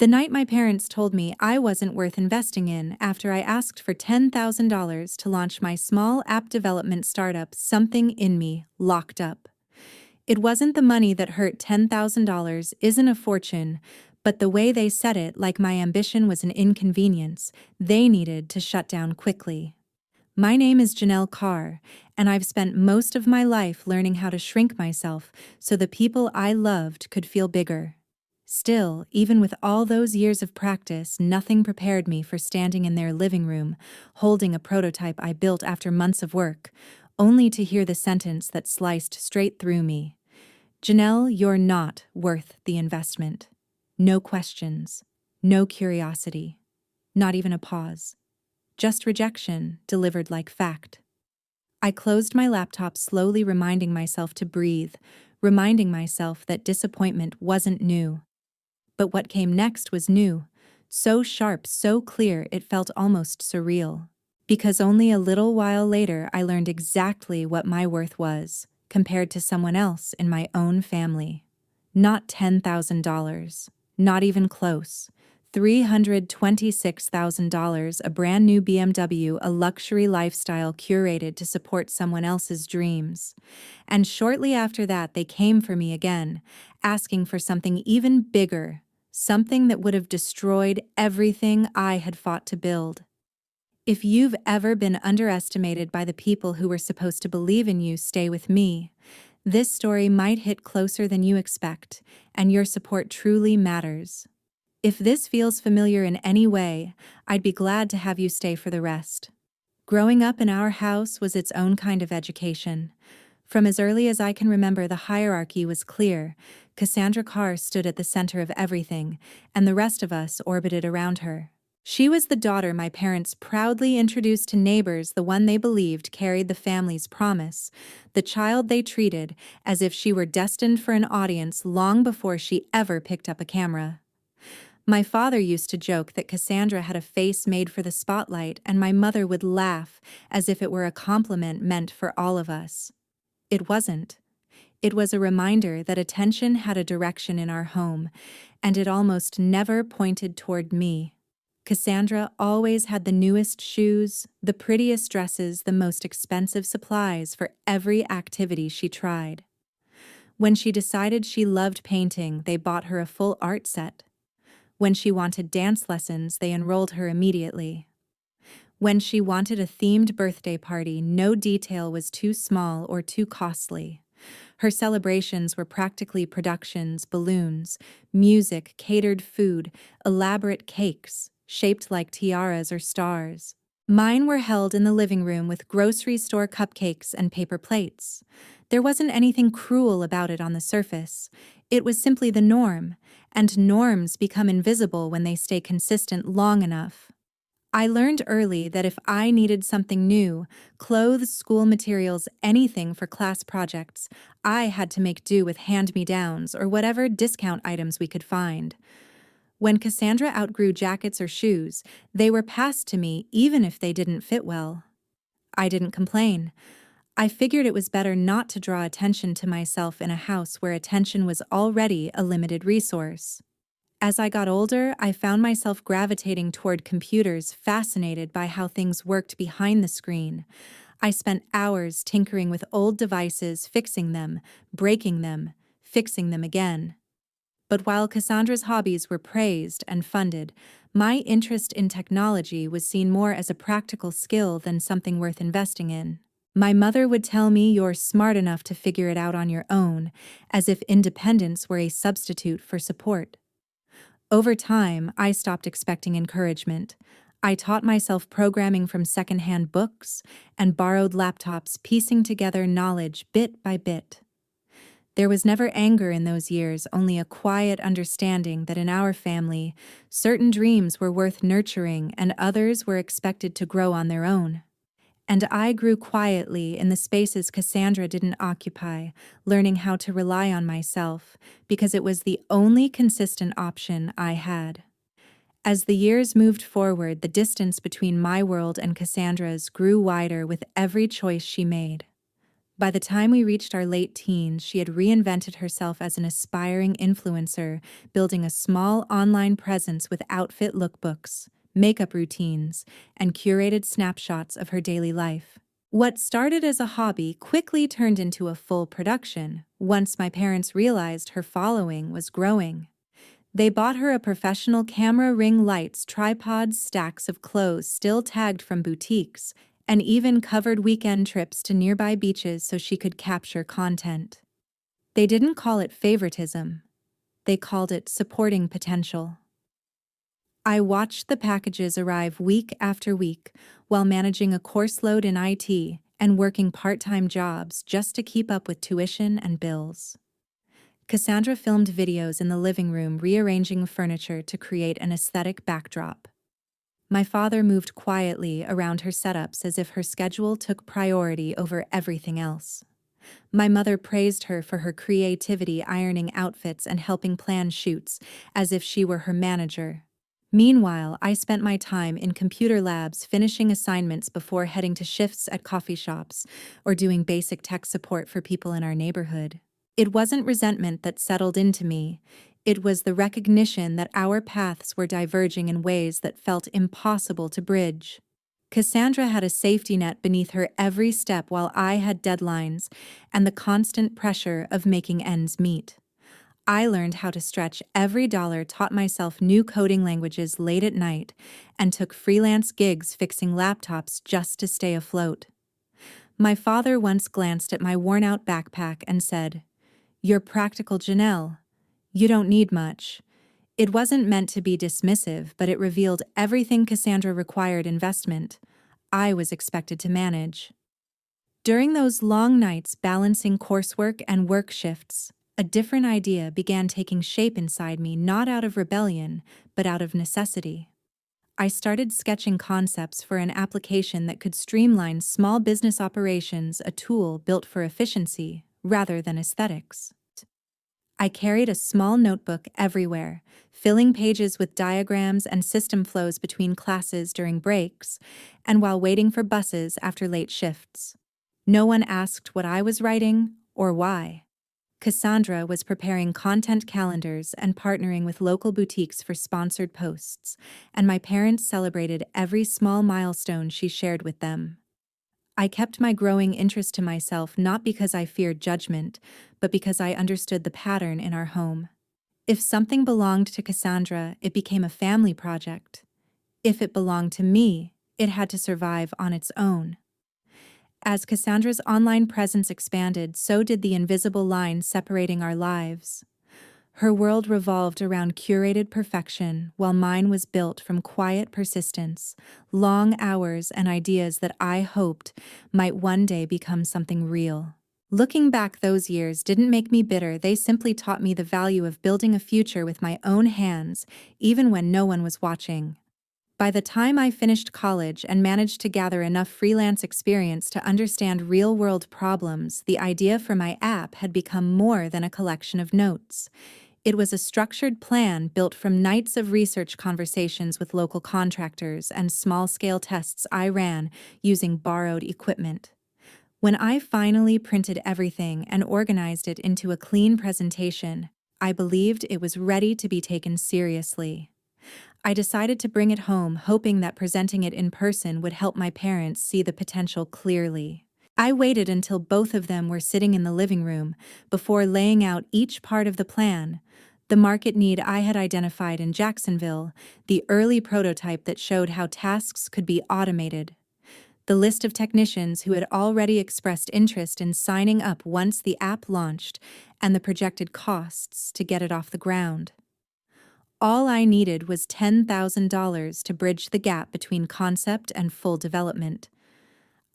The night my parents told me I wasn't worth investing in after I asked for $10,000 to launch my small app development startup, something in me locked up. It wasn't the money that hurt. $10,000 isn't a fortune, but the way they said it, like my ambition was an inconvenience they needed to shut down quickly. My name is Janelle Carr, and I've spent most of my life learning how to shrink myself so the people I loved could feel bigger. Still, even with all those years of practice, nothing prepared me for standing in their living room, holding a prototype I built after months of work, only to hear the sentence that sliced straight through me. Janelle, you're not worth the investment. No questions, no curiosity, not even a pause. Just rejection, delivered like fact. I closed my laptop, slowly reminding myself to breathe, reminding myself that disappointment wasn't new. But what came next was new, so sharp, so clear it felt almost surreal. Because only a little while later I learned exactly what my worth was, compared to someone else in my own family. Not $10,000, not even close. $326,000, a brand new BMW, a luxury lifestyle curated to support someone else's dreams. And shortly after that, they came for me again, asking for something even bigger, something that would have destroyed everything I had fought to build. If you've ever been underestimated by the people who were supposed to believe in you, stay with me. This story might hit closer than you expect, and your support truly matters. If this feels familiar in any way, I'd be glad to have you stay for the rest. Growing up in our house was its own kind of education. From as early as I can remember, the hierarchy was clear. Cassandra Carr stood at the center of everything, and the rest of us orbited around her. She was the daughter my parents proudly introduced to neighbors, the one they believed carried the family's promise, the child they treated as if she were destined for an audience long before she ever picked up a camera. My father used to joke that Cassandra had a face made for the spotlight, and my mother would laugh as if it were a compliment meant for all of us. It wasn't. It was a reminder that attention had a direction in our home, and it almost never pointed toward me. Cassandra always had the newest shoes, the prettiest dresses, the most expensive supplies for every activity she tried. When she decided she loved painting, they bought her a full art set. When she wanted dance lessons, they enrolled her immediately. When she wanted a themed birthday party, no detail was too small or too costly. Her celebrations were practically productions, balloons, music, catered food, elaborate cakes, shaped like tiaras or stars. Mine were held in the living room with grocery store cupcakes and paper plates. There wasn't anything cruel about it on the surface. It was simply the norm, and norms become invisible when they stay consistent long enough. I learned early that if I needed something new, clothes, school materials, anything for class projects, I had to make do with hand-me-downs or whatever discount items we could find. When Cassandra outgrew jackets or shoes, they were passed to me even if they didn't fit well. I didn't complain. I figured it was better not to draw attention to myself in a house where attention was already a limited resource. As I got older, I found myself gravitating toward computers, fascinated by how things worked behind the screen. I spent hours tinkering with old devices, fixing them, breaking them, fixing them again. But while Cassandra's hobbies were praised and funded, my interest in technology was seen more as a practical skill than something worth investing in. My mother would tell me, "You're smart enough to figure it out on your own," as if independence were a substitute for support. Over time, I stopped expecting encouragement. I taught myself programming from secondhand books and borrowed laptops, piecing together knowledge bit by bit. There was never anger in those years, only a quiet understanding that in our family, certain dreams were worth nurturing and others were expected to grow on their own. And I grew quietly in the spaces Cassandra didn't occupy, learning how to rely on myself, because it was the only consistent option I had. As the years moved forward, the distance between my world and Cassandra's grew wider with every choice she made. By the time we reached our late teens, she had reinvented herself as an aspiring influencer, building a small online presence with outfit lookbooks, makeup routines, and curated snapshots of her daily life. What started as a hobby quickly turned into a full production once my parents realized her following was growing. They bought her a professional camera, ring lights, tripods, stacks of clothes still tagged from boutiques, and even covered weekend trips to nearby beaches so she could capture content. They didn't call it favoritism. They called it supporting potential. I watched the packages arrive week after week while managing a course load in IT and working part-time jobs just to keep up with tuition and bills. Cassandra filmed videos in the living room rearranging furniture to create an aesthetic backdrop. My father moved quietly around her setups as if her schedule took priority over everything else. My mother praised her for her creativity, ironing outfits and helping plan shoots, as if she were her manager. Meanwhile, I spent my time in computer labs finishing assignments before heading to shifts at coffee shops or doing basic tech support for people in our neighborhood. It wasn't resentment that settled into me. It was the recognition that our paths were diverging in ways that felt impossible to bridge. Cassandra had a safety net beneath her every step while I had deadlines and the constant pressure of making ends meet. I learned how to stretch every dollar, taught myself new coding languages late at night, and took freelance gigs fixing laptops just to stay afloat. My father once glanced at my worn-out backpack and said, "You're practical, Janelle. You don't need much." It wasn't meant to be dismissive, but it revealed everything Cassandra required investment. I was expected to manage. During those long nights balancing coursework and work shifts, a different idea began taking shape inside me, not out of rebellion, but out of necessity. I started sketching concepts for an application that could streamline small business operations, a tool built for efficiency rather than aesthetics. I carried a small notebook everywhere, filling pages with diagrams and system flows between classes during breaks and while waiting for buses after late shifts. No one asked what I was writing or why. Cassandra was preparing content calendars and partnering with local boutiques for sponsored posts, and my parents celebrated every small milestone she shared with them. I kept my growing interest to myself not because I feared judgment, but because I understood the pattern in our home. If something belonged to Cassandra, it became a family project. If it belonged to me, it had to survive on its own. As Cassandra's online presence expanded, so did the invisible line separating our lives. Her world revolved around curated perfection, while mine was built from quiet persistence, long hours, and ideas that I hoped might one day become something real. Looking back, those years didn't make me bitter. They simply taught me the value of building a future with my own hands, even when no one was watching. By the time I finished college and managed to gather enough freelance experience to understand real-world problems, the idea for my app had become more than a collection of notes. It was a structured plan built from nights of research, conversations with local contractors, and small-scale tests I ran using borrowed equipment. When I finally printed everything and organized it into a clean presentation, I believed it was ready to be taken seriously. I decided to bring it home, hoping that presenting it in person would help my parents see the potential clearly. I waited until both of them were sitting in the living room before laying out each part of the plan: the market need I had identified in Jacksonville, the early prototype that showed how tasks could be automated, the list of technicians who had already expressed interest in signing up once the app launched, and the projected costs to get it off the ground. All I needed was $10,000 to bridge the gap between concept and full development.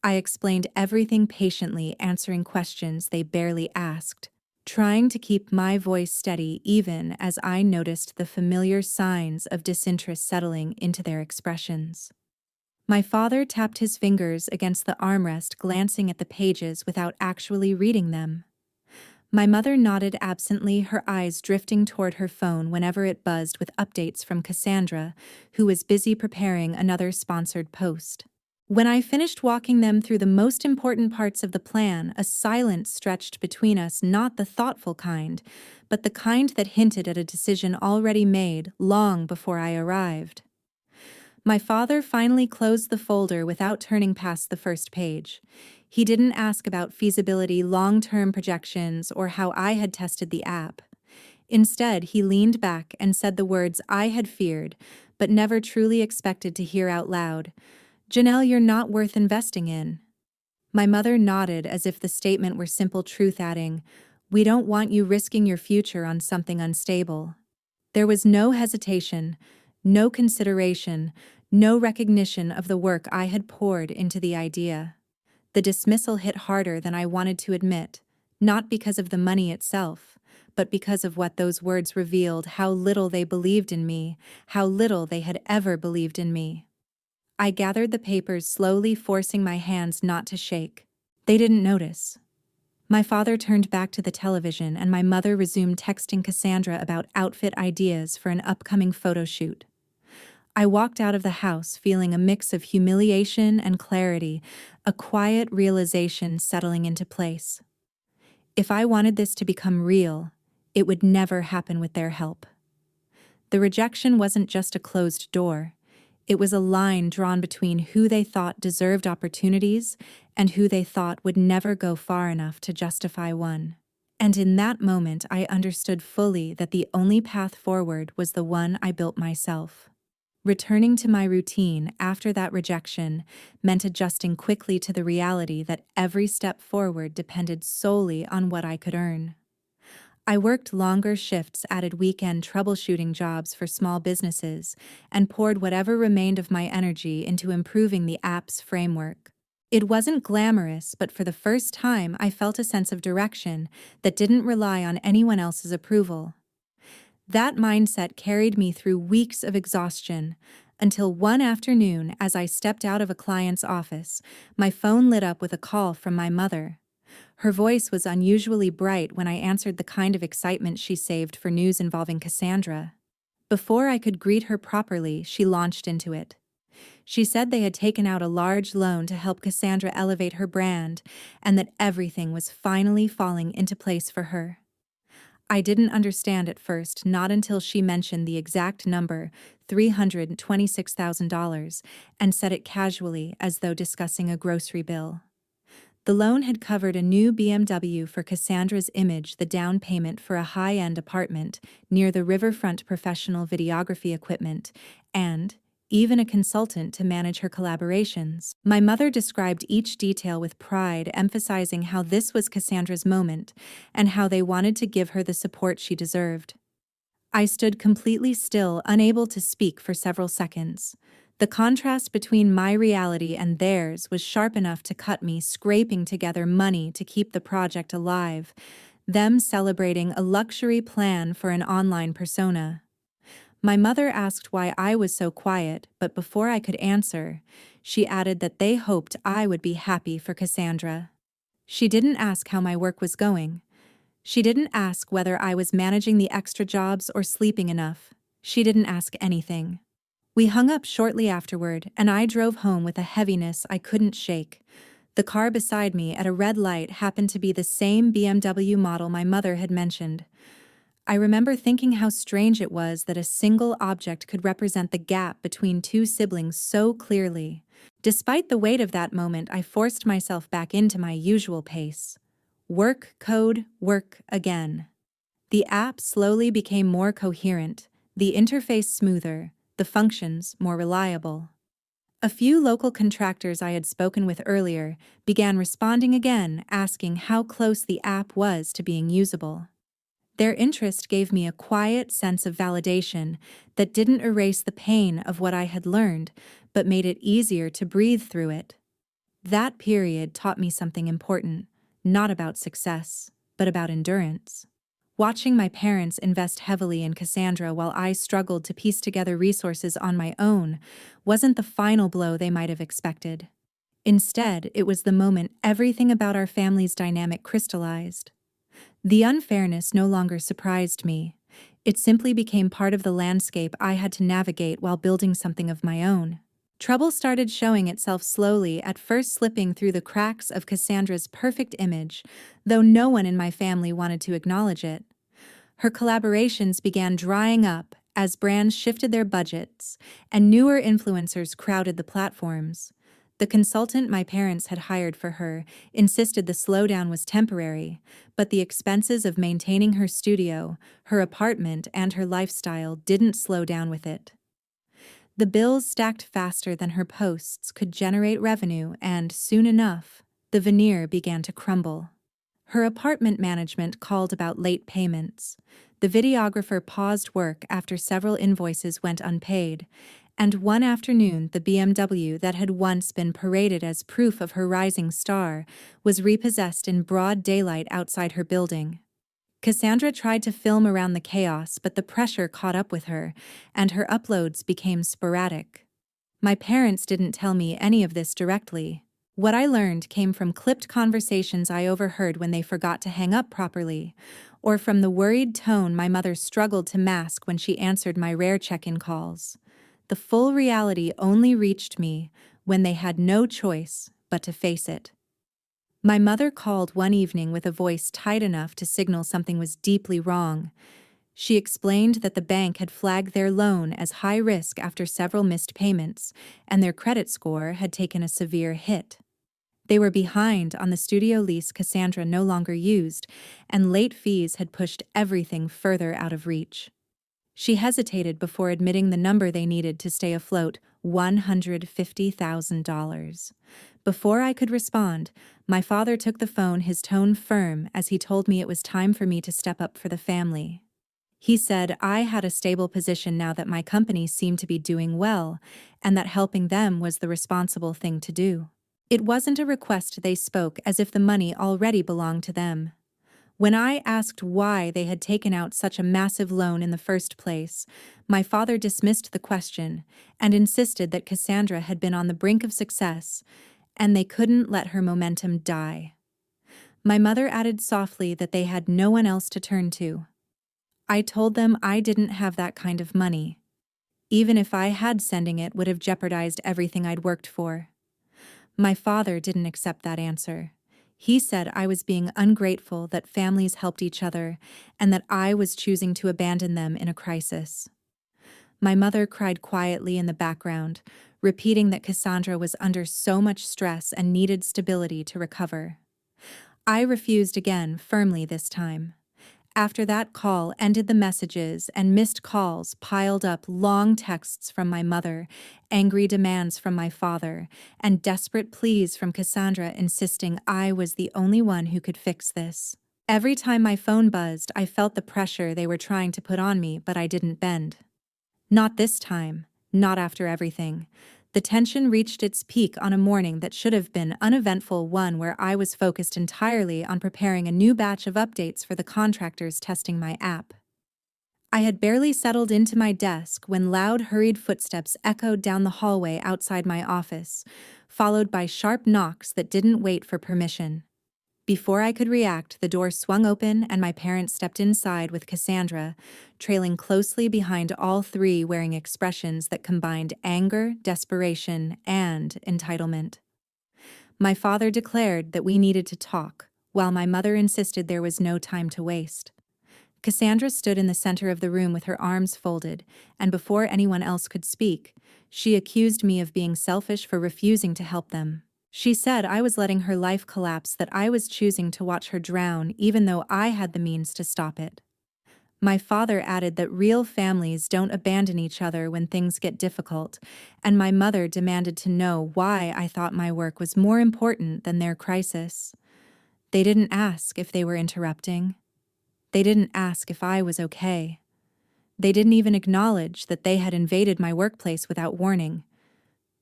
I explained everything patiently, answering questions they barely asked, trying to keep my voice steady even as I noticed the familiar signs of disinterest settling into their expressions. My father tapped his fingers against the armrest, glancing at the pages without actually reading them. My mother nodded absently, her eyes drifting toward her phone whenever it buzzed with updates from Cassandra, who was busy preparing another sponsored post. When I finished walking them through the most important parts of the plan, a silence stretched between us, not the thoughtful kind, but the kind that hinted at a decision already made long before I arrived. My father finally closed the folder without turning past the first page. He didn't ask about feasibility, long-term projections, or how I had tested the app. Instead, he leaned back and said the words I had feared, but never truly expected to hear out loud. "Janelle, you're not worth investing in." My mother nodded as if the statement were simple truth, adding, "We don't want you risking your future on something unstable." There was no hesitation, no consideration, no recognition of the work I had poured into the idea. The dismissal hit harder than I wanted to admit, not because of the money itself, but because of what those words revealed: how little they believed in me, how little they had ever believed in me. I gathered the papers slowly, forcing my hands not to shake. They didn't notice. My father turned back to the television, and my mother resumed texting Cassandra about outfit ideas for an upcoming photo shoot. I walked out of the house feeling a mix of humiliation and clarity, a quiet realization settling into place. If I wanted this to become real, it would never happen with their help. The rejection wasn't just a closed door. It was a line drawn between who they thought deserved opportunities and who they thought would never go far enough to justify one. And in that moment, I understood fully that the only path forward was the one I built myself. Returning to my routine after that rejection meant adjusting quickly to the reality that every step forward depended solely on what I could earn. I worked longer shifts, added weekend troubleshooting jobs for small businesses, and poured whatever remained of my energy into improving the app's framework. It wasn't glamorous, but for the first time I felt a sense of direction that didn't rely on anyone else's approval. That mindset carried me through weeks of exhaustion, until one afternoon, as I stepped out of a client's office, my phone lit up with a call from my mother. Her voice was unusually bright when I answered, the kind of excitement she saved for news involving Cassandra. Before I could greet her properly, she launched into it. She said they had taken out a large loan to help Cassandra elevate her brand, and that everything was finally falling into place for her. I didn't understand at first, not until she mentioned the exact number, $326,000, and said it casually as though discussing a grocery bill. The loan had covered a new BMW for Cassandra's image, the down payment for a high-end apartment near the riverfront, professional videography equipment, and even a consultant to manage her collaborations. My mother described each detail with pride, emphasizing how this was Cassandra's moment and how they wanted to give her the support she deserved. I stood completely still, unable to speak for several seconds. The contrast between my reality and theirs was sharp enough to cut me, scraping together money to keep the project alive, them celebrating a luxury plan for an online persona. My mother asked why I was so quiet, but before I could answer, she added that they hoped I would be happy for Cassandra. She didn't ask how my work was going. She didn't ask whether I was managing the extra jobs or sleeping enough. She didn't ask anything. We hung up shortly afterward, and I drove home with a heaviness I couldn't shake. The car beside me at a red light happened to be the same BMW model my mother had mentioned. I remember thinking how strange it was that a single object could represent the gap between two siblings so clearly. Despite the weight of that moment, I forced myself back into my usual pace. Work, code, work again. The app slowly became more coherent, the interface smoother, the functions more reliable. A few local contractors I had spoken with earlier began responding again, asking how close the app was to being usable. Their interest gave me a quiet sense of validation that didn't erase the pain of what I had learned, but made it easier to breathe through it. That period taught me something important, not about success, but about endurance. Watching my parents invest heavily in Cassandra while I struggled to piece together resources on my own wasn't the final blow they might have expected. Instead, it was the moment everything about our family's dynamic crystallized. The unfairness no longer surprised me. It simply became part of the landscape I had to navigate while building something of my own. Trouble started showing itself slowly, at first slipping through the cracks of Cassandra's perfect image, though no one in my family wanted to acknowledge it. Her collaborations began drying up as brands shifted their budgets and newer influencers crowded the platforms. The consultant my parents had hired for her insisted the slowdown was temporary, but the expenses of maintaining her studio, her apartment, and her lifestyle didn't slow down with it. The bills stacked faster than her posts could generate revenue, and soon enough, the veneer began to crumble. Her apartment management called about late payments. The videographer paused work after several invoices went unpaid, and one afternoon the BMW that had once been paraded as proof of her rising star was repossessed in broad daylight outside her building. Cassandra tried to film around the chaos, but the pressure caught up with her, and her uploads became sporadic. My parents didn't tell me any of this directly. What I learned came from clipped conversations I overheard when they forgot to hang up properly, or from the worried tone my mother struggled to mask when she answered my rare check-in calls. The full reality only reached me when they had no choice but to face it. My mother called one evening with a voice tight enough to signal something was deeply wrong. She explained that the bank had flagged their loan as high risk after several missed payments, and their credit score had taken a severe hit. They were behind on the studio lease Cassandra no longer used, and late fees had pushed everything further out of reach. She hesitated before admitting the number they needed to stay afloat: $150,000. Before I could respond, my father took the phone, his tone firm as he told me it was time for me to step up for the family. He said I had a stable position now that my company seemed to be doing well, and that helping them was the responsible thing to do. It wasn't a request. They spoke as if the money already belonged to them. When I asked why they had taken out such a massive loan in the first place, my father dismissed the question and insisted that Cassandra had been on the brink of success, and they couldn't let her momentum die. My mother added softly that they had no one else to turn to. I told them I didn't have that kind of money. Even if I had, sending it would have jeopardized everything I'd worked for. My father didn't accept that answer. He said I was being ungrateful, that families helped each other, and that I was choosing to abandon them in a crisis. My mother cried quietly in the background, repeating that Cassandra was under so much stress and needed stability to recover. I refused again, firmly this time. After that call ended, the messages and missed calls piled up: long texts from my mother, angry demands from my father, and desperate pleas from Cassandra insisting I was the only one who could fix this. Every time my phone buzzed, I felt the pressure they were trying to put on me, but I didn't bend. Not this time, not after everything. The tension reached its peak on a morning that should have been uneventful, one where I was focused entirely on preparing a new batch of updates for the contractors testing my app. I had barely settled into my desk when loud, hurried footsteps echoed down the hallway outside my office, followed by sharp knocks that didn't wait for permission. Before I could react, the door swung open and my parents stepped inside with Cassandra, trailing closely behind, all three wearing expressions that combined anger, desperation, and entitlement. My father declared that we needed to talk, while my mother insisted there was no time to waste. Cassandra stood in the center of the room with her arms folded, and before anyone else could speak, she accused me of being selfish for refusing to help them. She said I was letting her life collapse, that I was choosing to watch her drown even though I had the means to stop it. My father added that real families don't abandon each other when things get difficult, and my mother demanded to know why I thought my work was more important than their crisis. They didn't ask if they were interrupting. They didn't ask if I was okay. They didn't even acknowledge that they had invaded my workplace without warning.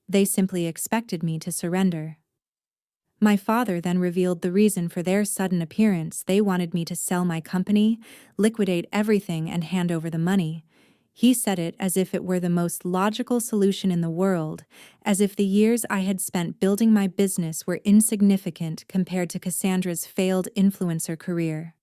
They simply expected me to surrender. My father then revealed the reason for their sudden appearance. They wanted me to sell my company, liquidate everything, and hand over the money. He said it as if it were the most logical solution in the world, as if the years I had spent building my business were insignificant compared to Cassandra's failed influencer career.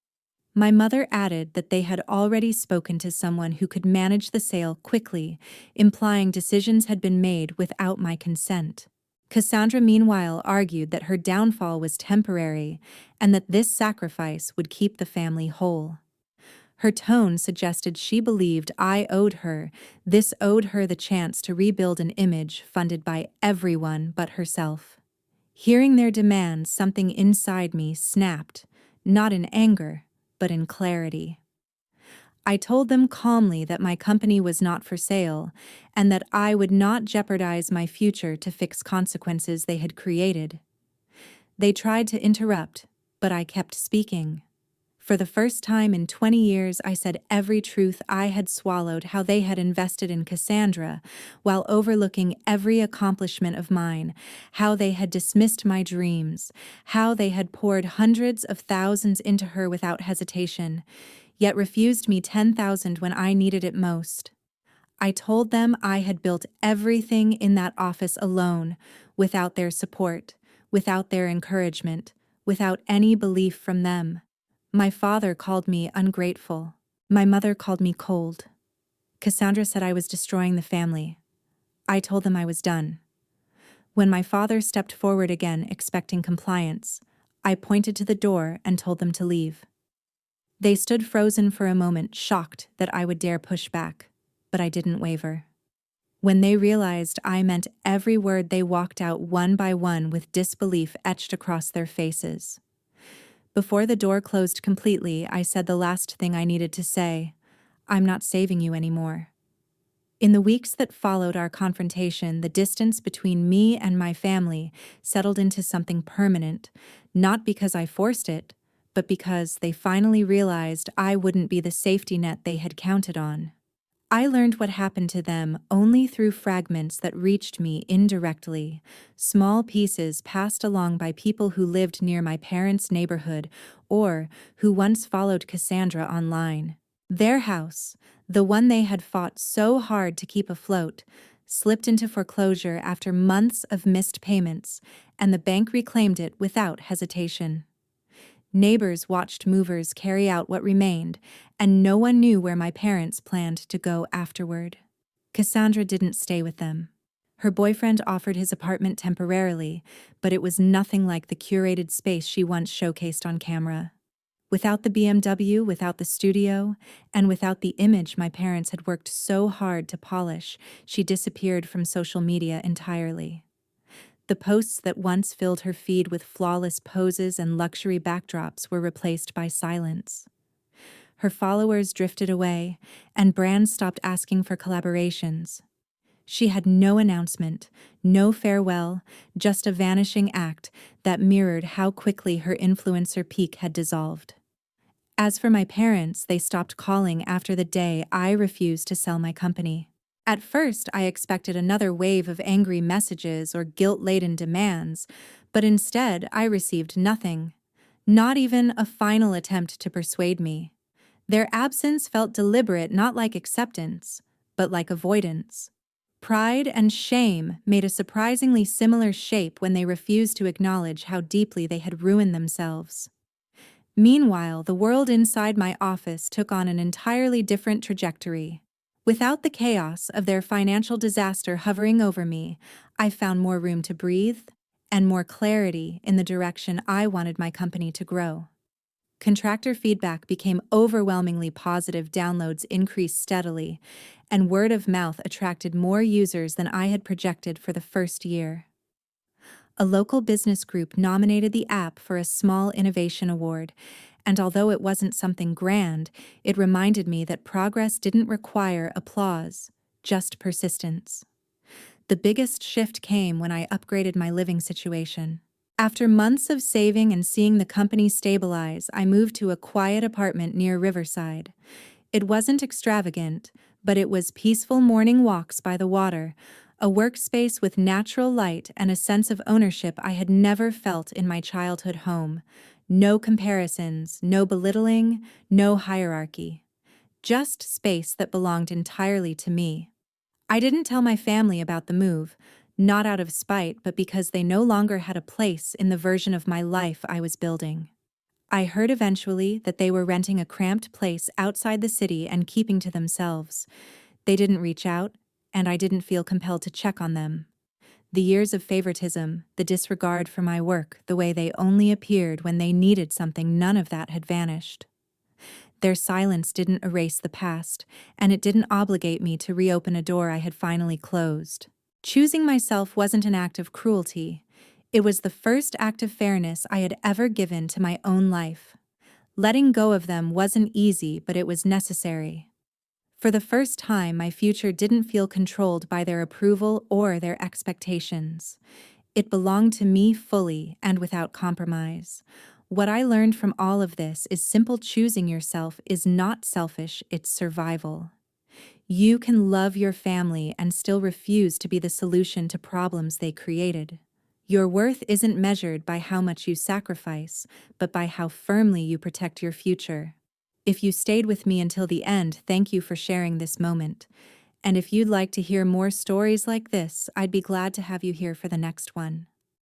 My mother added that they had already spoken to someone who could manage the sale quickly, implying decisions had been made without my consent. Cassandra meanwhile argued that her downfall was temporary and that this sacrifice would keep the family whole. Her tone suggested she believed I owed her. This owed her the chance to rebuild an image funded by everyone but herself. Hearing their demands, something inside me snapped, not in anger, but in clarity. I told them calmly that my company was not for sale, and that I would not jeopardize my future to fix consequences they had created. They tried to interrupt, but I kept speaking. For the first time in 20 years, I said every truth I had swallowed, how they had invested in Cassandra, while overlooking every accomplishment of mine, how they had dismissed my dreams, how they had poured hundreds of thousands into her without hesitation, yet refused me 10,000 when I needed it most. I told them I had built everything in that office alone, without their support, without their encouragement, without any belief from them. My father called me ungrateful. My mother called me cold. Cassandra said I was destroying the family. I told them I was done. When my father stepped forward again, expecting compliance, I pointed to the door and told them to leave. They stood frozen for a moment, shocked that I would dare push back, but I didn't waver. When they realized I meant every word, they walked out one by one with disbelief etched across their faces. Before the door closed completely, I said the last thing I needed to say. I'm not saving you anymore. In the weeks that followed our confrontation, the distance between me and my family settled into something permanent, not because I forced it, but because they finally realized I wouldn't be the safety net they had counted on. I learned what happened to them only through fragments that reached me indirectly, small pieces passed along by people who lived near my parents' neighborhood or who once followed Cassandra online. Their house, the one they had fought so hard to keep afloat, slipped into foreclosure after months of missed payments, and the bank reclaimed it without hesitation. Neighbors watched movers carry out what remained, and no one knew where my parents planned to go afterward. Cassandra didn't stay with them. Her boyfriend offered his apartment temporarily, but it was nothing like the curated space she once showcased on camera. Without the BMW, without the studio, and without the image my parents had worked so hard to polish, she disappeared from social media entirely. The posts that once filled her feed with flawless poses and luxury backdrops were replaced by silence. Her followers drifted away, and brands stopped asking for collaborations. She had no announcement, no farewell, just a vanishing act that mirrored how quickly her influencer peak had dissolved. As for my parents, they stopped calling after the day I refused to sell my company. At first, I expected another wave of angry messages or guilt-laden demands, but instead I received nothing. Not even a final attempt to persuade me. Their absence felt deliberate, not like acceptance, but like avoidance. Pride and shame made a surprisingly similar shape when they refused to acknowledge how deeply they had ruined themselves. Meanwhile, the world inside my office took on an entirely different trajectory. Without the chaos of their financial disaster hovering over me, I found more room to breathe and more clarity in the direction I wanted my company to grow. Contractor feedback became overwhelmingly positive, downloads increased steadily, and word of mouth attracted more users than I had projected for the first year. A local business group nominated the app for a small innovation award, and although it wasn't something grand, it reminded me that progress didn't require applause, just persistence. The biggest shift came when I upgraded my living situation. After months of saving and seeing the company stabilize, I moved to a quiet apartment near Riverside. It wasn't extravagant, but it was peaceful morning walks by the water, a workspace with natural light and a sense of ownership I had never felt in my childhood home. No comparisons, no belittling, no hierarchy. Just space that belonged entirely to me. I didn't tell my family about the move, not out of spite, but because they no longer had a place in the version of my life I was building. I heard eventually that they were renting a cramped place outside the city and keeping to themselves. They didn't reach out, and I didn't feel compelled to check on them. The years of favoritism, the disregard for my work, the way they only appeared when they needed something, none of that had vanished. Their silence didn't erase the past, and it didn't obligate me to reopen a door I had finally closed. Choosing myself wasn't an act of cruelty. It was the first act of fairness I had ever given to my own life. Letting go of them wasn't easy, but it was necessary. For the first time, my future didn't feel controlled by their approval or their expectations. It belonged to me fully and without compromise. What I learned from all of this is simple: choosing yourself is not selfish, it's survival. You can love your family and still refuse to be the solution to problems they created. Your worth isn't measured by how much you sacrifice, but by how firmly you protect your future. If you stayed with me until the end, thank you for sharing this moment. And if you'd like to hear more stories like this, I'd be glad to have you here for the next one.